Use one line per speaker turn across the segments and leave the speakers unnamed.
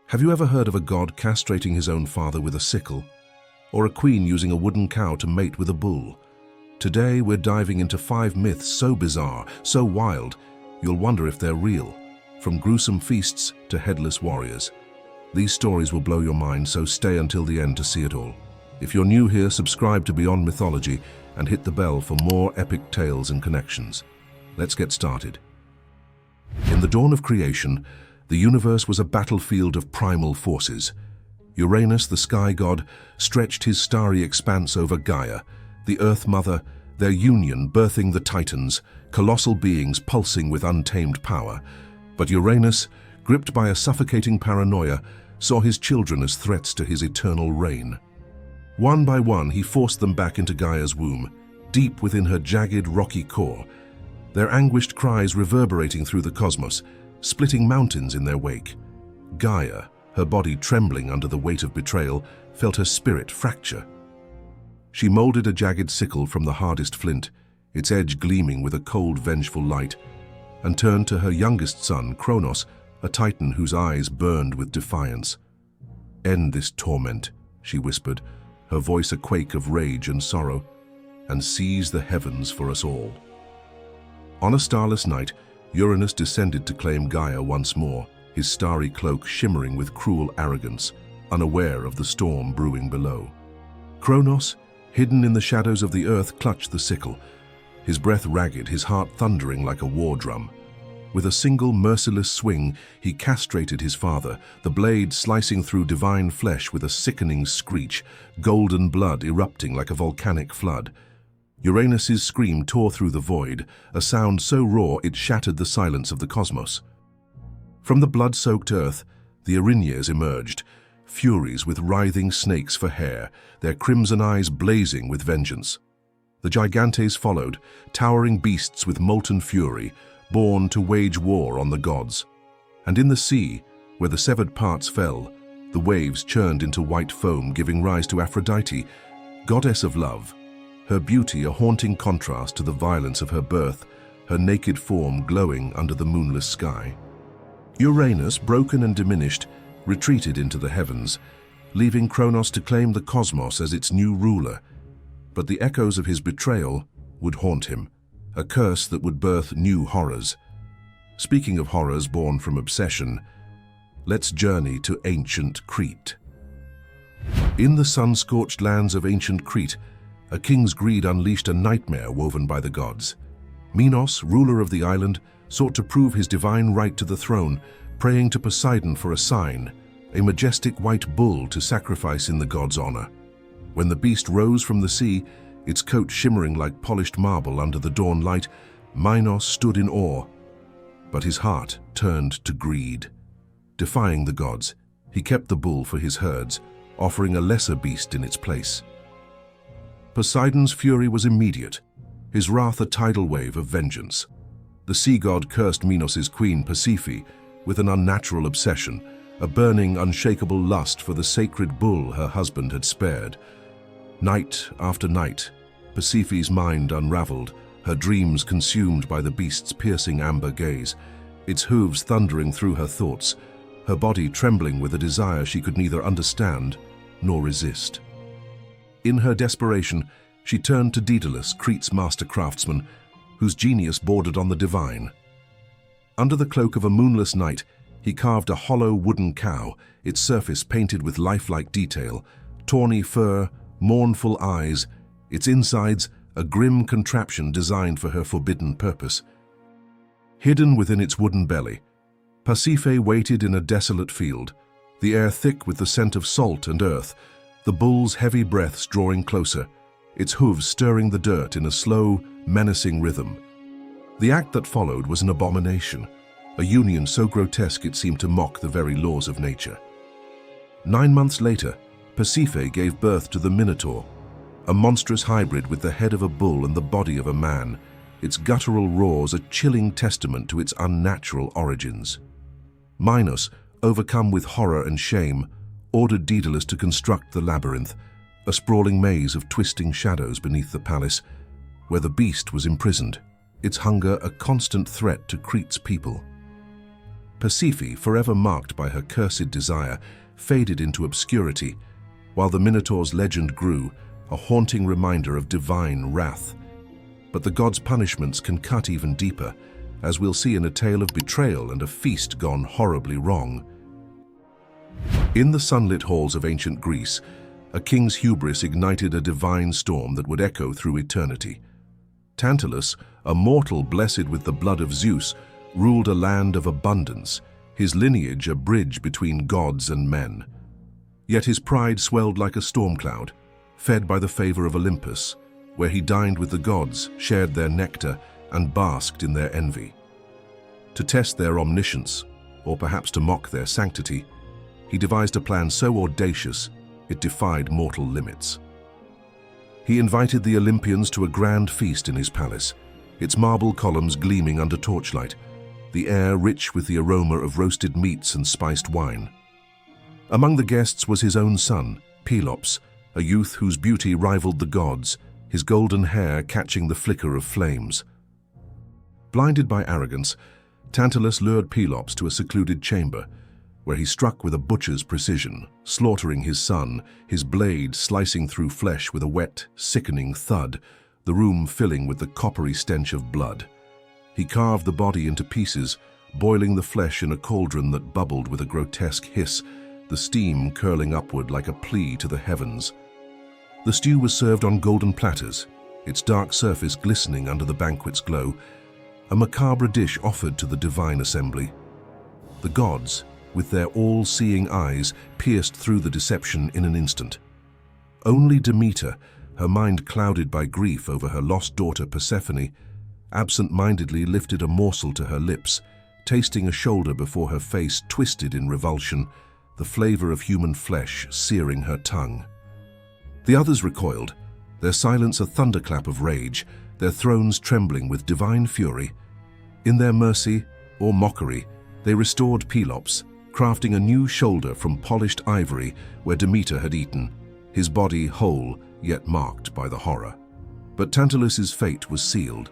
Have you ever heard of a god castrating his own father with a sickle? Or a queen using a wooden cow to mate with a bull? Today we're diving into 5 myths so bizarre, so wild, you'll wonder if they're real. From gruesome feasts to headless warriors. These stories will blow your mind, so stay until the end to see it all. If you're new here, subscribe to Beyond Mythology and hit the bell for more epic tales and connections. Let's get started. In the dawn of creation, the universe was a battlefield of primal forces. Uranus, the sky god, stretched his starry expanse over Gaia, the Earth Mother, their union birthing the Titans, colossal beings pulsing with untamed power. But Uranus, gripped by a suffocating paranoia, saw his children as threats to his eternal reign. One by one, he forced them back into Gaia's womb, deep within her jagged, rocky core, their anguished cries reverberating through the cosmos, splitting mountains in their wake. Gaia, her body trembling under the weight of betrayal, felt her spirit fracture. She molded a jagged sickle from the hardest flint, its edge gleaming with a cold, vengeful light, and turned to her youngest son, Cronos, a titan whose eyes burned with defiance. "End this torment," she whispered, her voice a quake of rage and sorrow, "and seize the heavens for us all." On a starless night, Uranus descended to claim Gaia once more, his starry cloak shimmering with cruel arrogance, unaware of the storm brewing below. Cronos, hidden in the shadows of the earth, clutched the sickle, his breath ragged, his heart thundering like a war drum. With a single merciless swing, he castrated his father, the blade slicing through divine flesh with a sickening screech, golden blood erupting like a volcanic flood. Uranus's scream tore through the void, a sound so raw it shattered the silence of the cosmos. From the blood-soaked earth, the Erinyes emerged, furies with writhing snakes for hair, their crimson eyes blazing with vengeance. The Gigantes followed, towering beasts with molten fury, born to wage war on the gods. And in the sea, where the severed parts fell, the waves churned into white foam, giving rise to Aphrodite, goddess of love, her beauty a haunting contrast to the violence of her birth, her naked form glowing under the moonless sky. Uranus, broken and diminished, retreated into the heavens, leaving Cronos to claim the cosmos as its new ruler. But the echoes of his betrayal would haunt him, a curse that would birth new horrors. Speaking of horrors born from obsession, let's journey to ancient Crete. In the sun-scorched lands of ancient Crete, a king's greed unleashed a nightmare woven by the gods. Minos, ruler of the island, sought to prove his divine right to the throne, praying to Poseidon for a sign, a majestic white bull to sacrifice in the god's honor. When the beast rose from the sea, its coat shimmering like polished marble under the dawn light, Minos stood in awe. But his heart turned to greed. Defying the gods, he kept the bull for his herds, offering a lesser beast in its place. Poseidon's fury was immediate, his wrath a tidal wave of vengeance. The sea god cursed Minos' queen Pasiphae with an unnatural obsession, a burning, unshakable lust for the sacred bull her husband had spared. Night after night, Pasiphae's mind unraveled, her dreams consumed by the beast's piercing amber gaze, its hooves thundering through her thoughts, her body trembling with a desire she could neither understand nor resist. In her desperation, she turned to Tantalus, Crete's master craftsman, whose genius bordered on the divine. Under the cloak of a moonless night, he carved a hollow wooden cow, its surface painted with lifelike detail, tawny fur, mournful eyes, its insides a grim contraption designed for her forbidden purpose. Hidden within its wooden belly, Pasiphae waited in a desolate field, the air thick with the scent of salt and earth, the bull's heavy breaths drawing closer, its hooves stirring the dirt in a slow, menacing rhythm. The act that followed was an abomination, a union so grotesque it seemed to mock the very laws of nature. 9 months later, Pasiphae gave birth to the Minotaur, a monstrous hybrid with the head of a bull and the body of a man, its guttural roars a chilling testament to its unnatural origins. Minos, overcome with horror and shame, ordered Tantalus to construct the labyrinth, a sprawling maze of twisting shadows beneath the palace, where the beast was imprisoned, its hunger a constant threat to Crete's people. Pasiphae, forever marked by her cursed desire, faded into obscurity, while the Minotaur's legend grew, a haunting reminder of divine wrath. But the gods' punishments can cut even deeper, as we'll see in a tale of betrayal and a feast gone horribly wrong. In the sunlit halls of ancient Greece, a king's hubris ignited a divine storm that would echo through eternity. Tantalus, a mortal blessed with the blood of Zeus, ruled a land of abundance, his lineage a bridge between gods and men. Yet his pride swelled like a storm cloud, fed by the favor of Olympus, where he dined with the gods, shared their nectar, and basked in their envy. To test their omniscience, or perhaps to mock their sanctity, he devised a plan so audacious it defied mortal limits. He invited the Olympians to a grand feast in his palace, its marble columns gleaming under torchlight, the air rich with the aroma of roasted meats and spiced wine. Among the guests was his own son, Pelops, a youth whose beauty rivaled the gods, his golden hair catching the flicker of flames. Blinded by arrogance, Tantalus lured Pelops to a secluded chamber, where he struck with a butcher's precision, slaughtering his son, his blade slicing through flesh with a wet, sickening thud, the room filling with the coppery stench of blood. He carved the body into pieces, boiling the flesh in a cauldron that bubbled with a grotesque hiss, the steam curling upward like a plea to the heavens. The stew was served on golden platters, its dark surface glistening under the banquet's glow, a macabre dish offered to the divine assembly. The gods, with their all-seeing eyes, pierced through the deception in an instant. Only Demeter, her mind clouded by grief over her lost daughter Persephone, absent-mindedly lifted a morsel to her lips, tasting a shoulder before her face twisted in revulsion, the flavor of human flesh searing her tongue. The others recoiled, their silence a thunderclap of rage, their thrones trembling with divine fury. In their mercy, or mockery, they restored Pelops, crafting a new shoulder from polished ivory where Demeter had eaten, his body whole yet marked by the horror. But Tantalus's fate was sealed.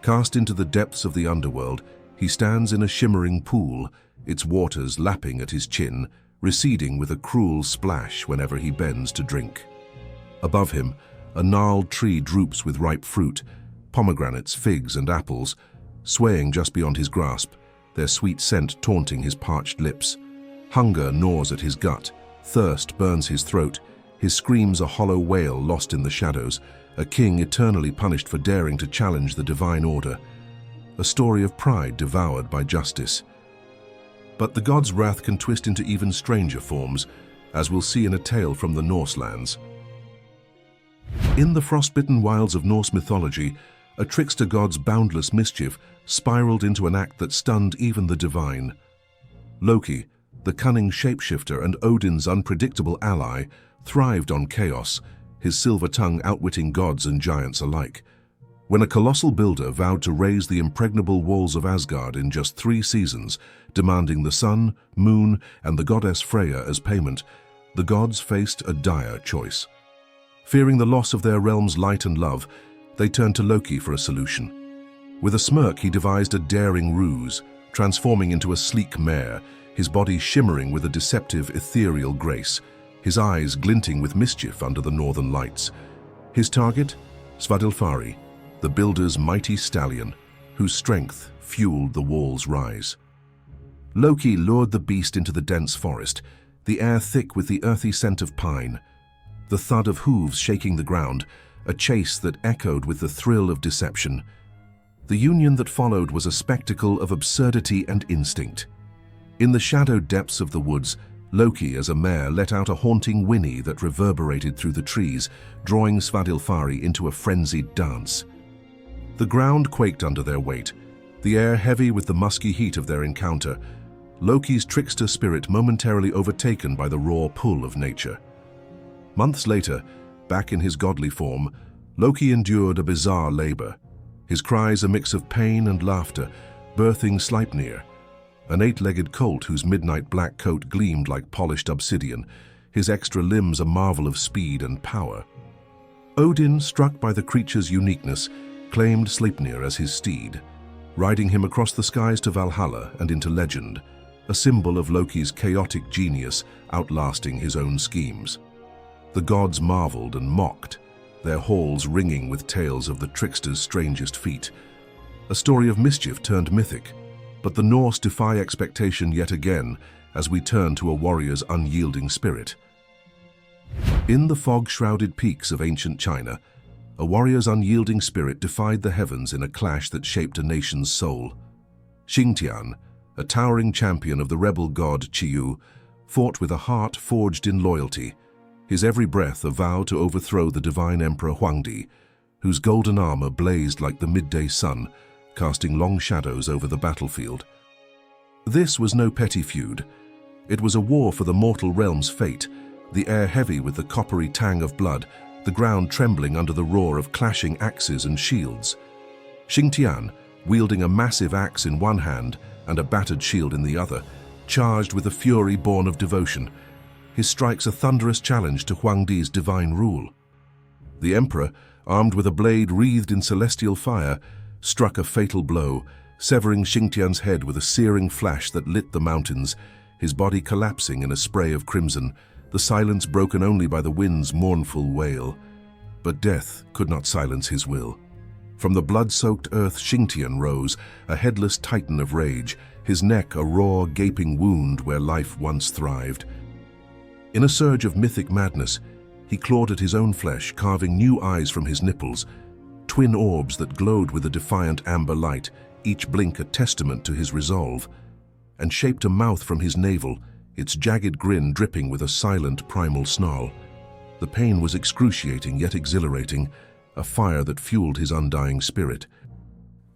Cast into the depths of the underworld, he stands in a shimmering pool, its waters lapping at his chin, receding with a cruel splash whenever he bends to drink. Above him, a gnarled tree droops with ripe fruit, pomegranates, figs, and apples, swaying just beyond his grasp, their sweet scent taunting his parched lips. Hunger gnaws at his gut, thirst burns his throat, his screams a hollow wail lost in the shadows, a king eternally punished for daring to challenge the divine order. A story of pride devoured by justice. But the god's wrath can twist into even stranger forms, as we'll see in a tale from the Norse lands. In the frostbitten wilds of Norse mythology, a trickster god's boundless mischief spiraled into an act that stunned even the divine. Loki, the cunning shapeshifter and Odin's unpredictable ally, thrived on chaos, his silver tongue outwitting gods and giants alike. When a colossal builder vowed to raise the impregnable walls of Asgard in just 3 seasons, demanding the sun, moon, and the goddess Freya as payment, the gods faced a dire choice. Fearing the loss of their realm's light and love, they turned to Loki for a solution. With a smirk, he devised a daring ruse, transforming into a sleek mare, his body shimmering with a deceptive, ethereal grace, his eyes glinting with mischief under the northern lights. His target? Svadilfari, the builder's mighty stallion, whose strength fueled the wall's rise. Loki lured the beast into the dense forest, the air thick with the earthy scent of pine, the thud of hooves shaking the ground, a chase that echoed with the thrill of deception. The union that followed was a spectacle of absurdity and instinct. In the shadowed depths of the woods, Loki as a mare let out a haunting whinny that reverberated through the trees, drawing Svadilfari into a frenzied dance. The ground quaked under their weight, the air heavy with the musky heat of their encounter, Loki's trickster spirit momentarily overtaken by the raw pull of nature. Months later, back in his godly form, Loki endured a bizarre labor, his cries a mix of pain and laughter, birthing Sleipnir, an 8-legged colt whose midnight black coat gleamed like polished obsidian, his extra limbs a marvel of speed and power. Odin, struck by the creature's uniqueness, claimed Sleipnir as his steed, riding him across the skies to Valhalla and into legend, a symbol of Loki's chaotic genius outlasting his own schemes. The gods marveled and mocked, their halls ringing with tales of the trickster's strangest feat. A story of mischief turned mythic, but the Norse defy expectation yet again as we turn to a warrior's unyielding spirit. In the fog-shrouded peaks of ancient China, a warrior's unyielding spirit defied the heavens in a clash that shaped a nation's soul. Xingtian, a towering champion of the rebel god Qiyu, fought with a heart forged in loyalty, his every breath a vow to overthrow the divine emperor Huangdi, whose golden armor blazed like the midday sun, casting long shadows over the battlefield. This was no petty feud. It was a war for the mortal realm's fate, the air heavy with the coppery tang of blood, the ground trembling under the roar of clashing axes and shields. Xingtian, wielding a massive axe in one hand and a battered shield in the other, charged with a fury born of devotion, his strikes a thunderous challenge to Huangdi's divine rule. The emperor, armed with a blade wreathed in celestial fire, struck a fatal blow, severing Xingtian's head with a searing flash that lit the mountains, his body collapsing in a spray of crimson, the silence broken only by the wind's mournful wail. But death could not silence his will. From the blood-soaked earth Xingtian rose, a headless titan of rage, his neck a raw, gaping wound where life once thrived. In a surge of mythic madness, he clawed at his own flesh, carving new eyes from his nipples, twin orbs that glowed with a defiant amber light, each blink a testament to his resolve, and shaped a mouth from his navel, its jagged grin dripping with a silent primal snarl. The pain was excruciating yet exhilarating, a fire that fueled his undying spirit.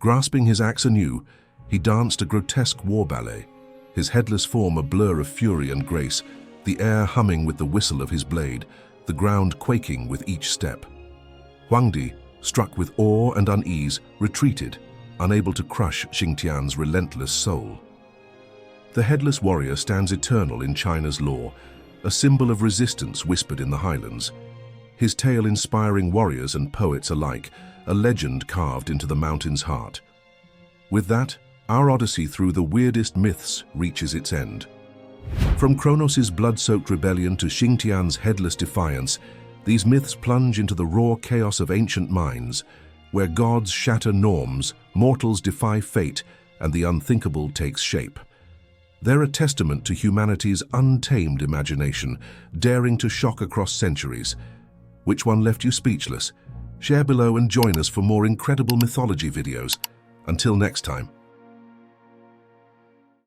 Grasping his axe anew, he danced a grotesque war ballet, his headless form a blur of fury and grace, the air humming with the whistle of his blade, the ground quaking with each step. Huangdi, struck with awe and unease, retreated, unable to crush Xingtian's relentless soul. The headless warrior stands eternal in China's lore, a symbol of resistance whispered in the highlands. His tale inspiring warriors and poets alike, a legend carved into the mountain's heart. With that, our odyssey through the weirdest myths reaches its end. From Cronos' blood-soaked rebellion to Xingtian's headless defiance, these myths plunge into the raw chaos of ancient minds, where gods shatter norms, mortals defy fate, and the unthinkable takes shape. They're a testament to humanity's untamed imagination, daring to shock across centuries. Which one left you speechless? Share below and join us for more incredible mythology videos. Until next time.